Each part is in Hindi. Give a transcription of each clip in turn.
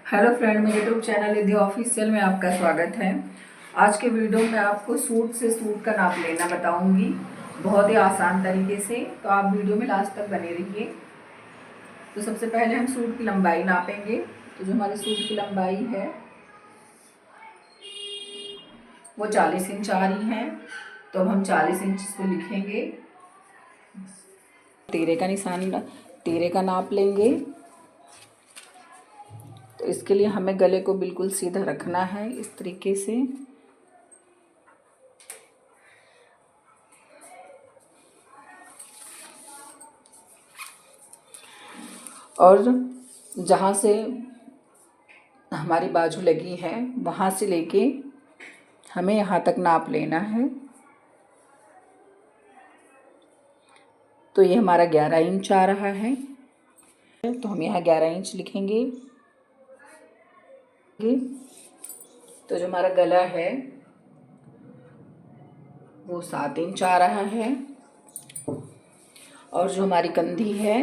हेलो फ्रेंड, मेरे यूट्यूब चैनल रिद्धि ऑफिशियल में आपका स्वागत है। आज के वीडियो में आपको सूट से सूट का नाप लेना बताऊंगी, बहुत ही आसान तरीके से। तो आप वीडियो में लास्ट तक बने रहिए। तो सबसे पहले हम सूट की लंबाई नापेंगे। तो जो हमारे सूट की लंबाई है वो 40 इंच आ रही है। तो अब हम 40 इंच इसको लिखेंगे। तीरे का नाप लेंगे। तो इसके लिए हमें गले को बिल्कुल सीधा रखना है, इस तरीके से। और जहाँ से हमारी बाजू लगी है वहाँ से लेके हमें यहाँ तक नाप लेना है। तो ये हमारा 11 इंच आ रहा है। तो हम यहाँ 11 इंच लिखेंगे। तो जो हमारा गला है वो 7 इंच आ रहा है। और जो हमारी कंधी है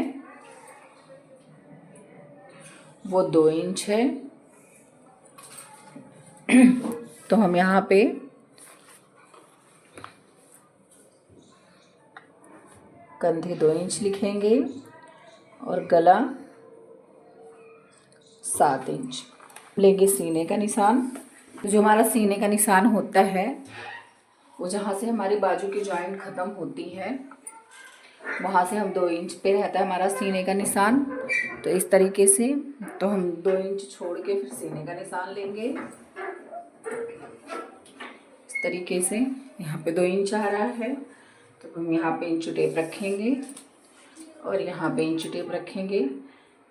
वो 2 इंच है। तो हम यहाँ पे कंधी 2 इंच लिखेंगे और गला 7 इंच लेंगे। सीने का निशान, जो हमारा सीने का निशान होता है वो जहाँ से हमारी बाजू की जॉइंट ख़त्म होती है वहाँ से हम 2 इंच पे रहता है हमारा सीने का निशान। तो इस तरीके से तो हम 2 इंच छोड़ के फिर सीने का निशान लेंगे। इस तरीके से यहाँ पे 2 इंच आ रहा है। तो हम यहाँ पे इंच टेप रखेंगे और यहाँ पे इंच टेप रखेंगे।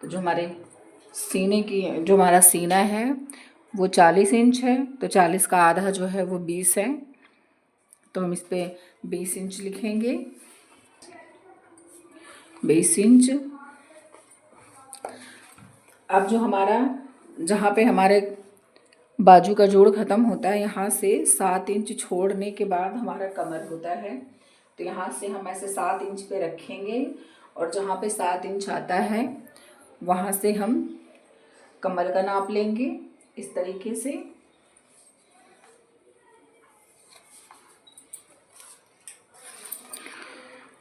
तो जो हमारा सीना है वो 40 इंच है। तो 40 का आधा जो है वो 20 है। तो हम इस पे 20 इंच लिखेंगे। 20 इंच। अब जो हमारा जहाँ पे हमारे बाजू का जोड़ ख़त्म होता है यहाँ से 7 इंच छोड़ने के बाद हमारा कमर होता है। तो यहाँ से हम ऐसे 7 इंच पे रखेंगे और जहाँ पे 7 इंच आता है वहाँ से हम कमर का नाप लेंगे इस तरीके से।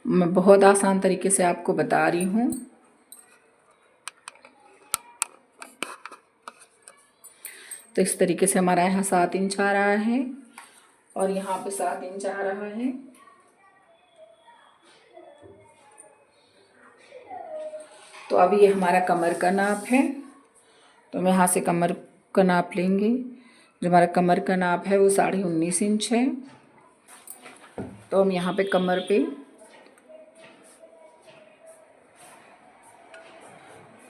मैं बहुत आसान तरीके से आपको बता रही हूँ। तो इस तरीके से हमारा यहाँ 7 इंच आ रहा है और यहाँ पे 7 इंच आ रहा है। तो अब ये हमारा कमर का नाप है। तो हम यहाँ से कमर का नाप लेंगे। जो हमारा कमर का नाप है वो 19.5 इंच है। तो हम यहाँ पे कमर पे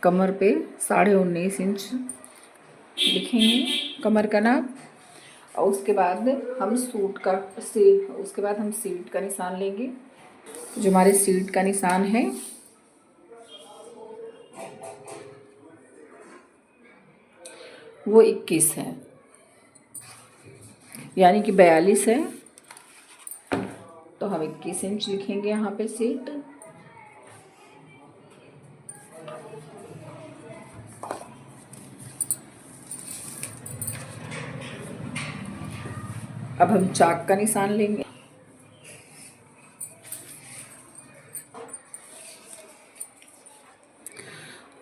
19.5 इंच लिखेंगे कमर का नाप। और उसके बाद हम सीट का निशान लेंगे। जो हमारे सीट का निशान है वो 21 है, यानी कि 42 है। तो हम 21 इंच लिखेंगे यहाँ पे सीट। अब हम चाक का निशान लेंगे।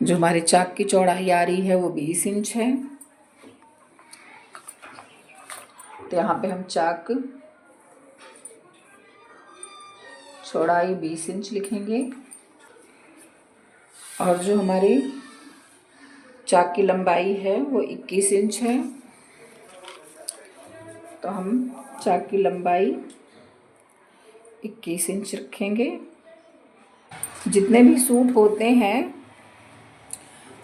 जो हमारे चाक की चौड़ाई आ रही है वो 20 इंच है। तो यहाँ पे हम चाक चौड़ाई 20 इंच लिखेंगे और जो हमारी चाक की लंबाई है वो 21 इंच है। तो हम चाक की लंबाई 21 इंच रखेंगे। जितने भी सूट होते हैं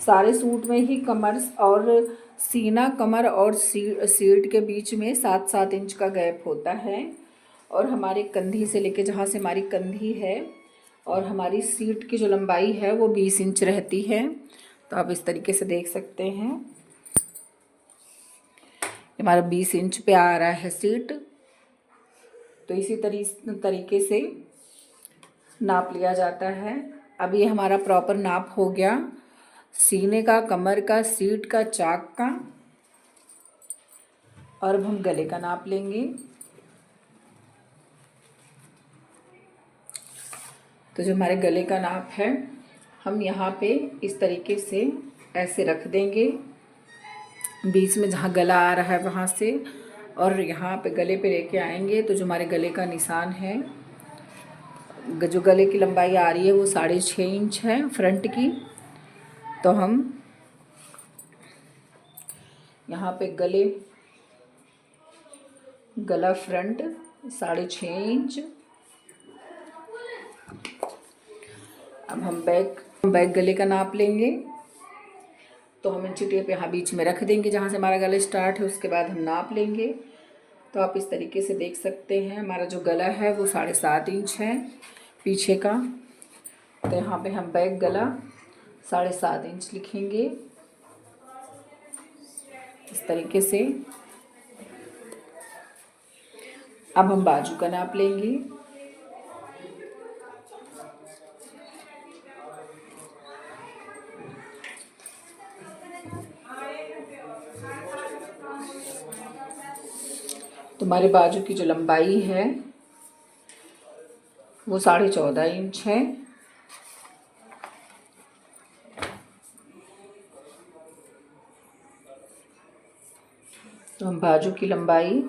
सारे सूट में ही कमर और सीना, कमर और सीट के बीच में 7-7 इंच का गैप होता है। और हमारे कंधी से लेके जहाँ से हमारी कंधी है और हमारी सीट की जो लंबाई है वो 20 इंच रहती है। तो आप इस तरीके से देख सकते हैं हमारा 20 इंच पे आ रहा है सीट। तो इसी तरीके से नाप लिया जाता है। अब ये हमारा प्रॉपर नाप हो गया सीने का, कमर का, सीट का, चाक का। और अब हम गले का नाप लेंगे। तो जो हमारे गले का नाप है, हम यहाँ पे इस तरीके से ऐसे रख देंगे, बीच में जहाँ गला आ रहा है वहाँ से, और यहाँ पे गले पे लेके आएंगे। तो जो हमारे गले का निशान है, जो गले की लंबाई आ रही है वो 6.5 इंच है फ्रंट की। तो हम यहाँ पे गला फ्रंट 6.5 इंच। अब हम बैक गले का नाप लेंगे। तो हम इंची टेप यहाँ बीच में रख देंगे जहाँ से हमारा गला स्टार्ट है, उसके बाद हम नाप लेंगे। तो आप इस तरीके से देख सकते हैं, हमारा जो गला है वो 7.5 इंच है पीछे का। तो यहाँ पे हम बैक गला 7.5 इंच लिखेंगे इस तरीके से। अब हम बाजू का नाप लेंगे। तो हमारे बाजू की जो लंबाई है वो 14.5 इंच है। तो हम बाजू की लंबाई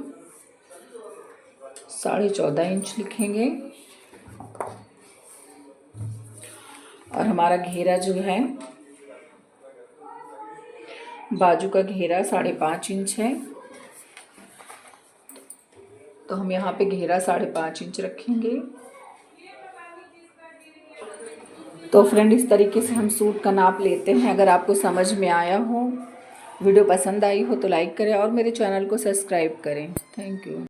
14.5 इंच लिखेंगे। और हमारा घेरा जो है, बाजू का घेरा 5.5 इंच है। तो हम यहाँ पे घेरा 5.5 इंच रखेंगे। तो फ्रेंड, इस तरीके से हम सूट का नाप लेते हैं। अगर आपको समझ में आया हो, वीडियो पसंद आई हो तो लाइक करें और मेरे चैनल को सब्सक्राइब करें। Thank you.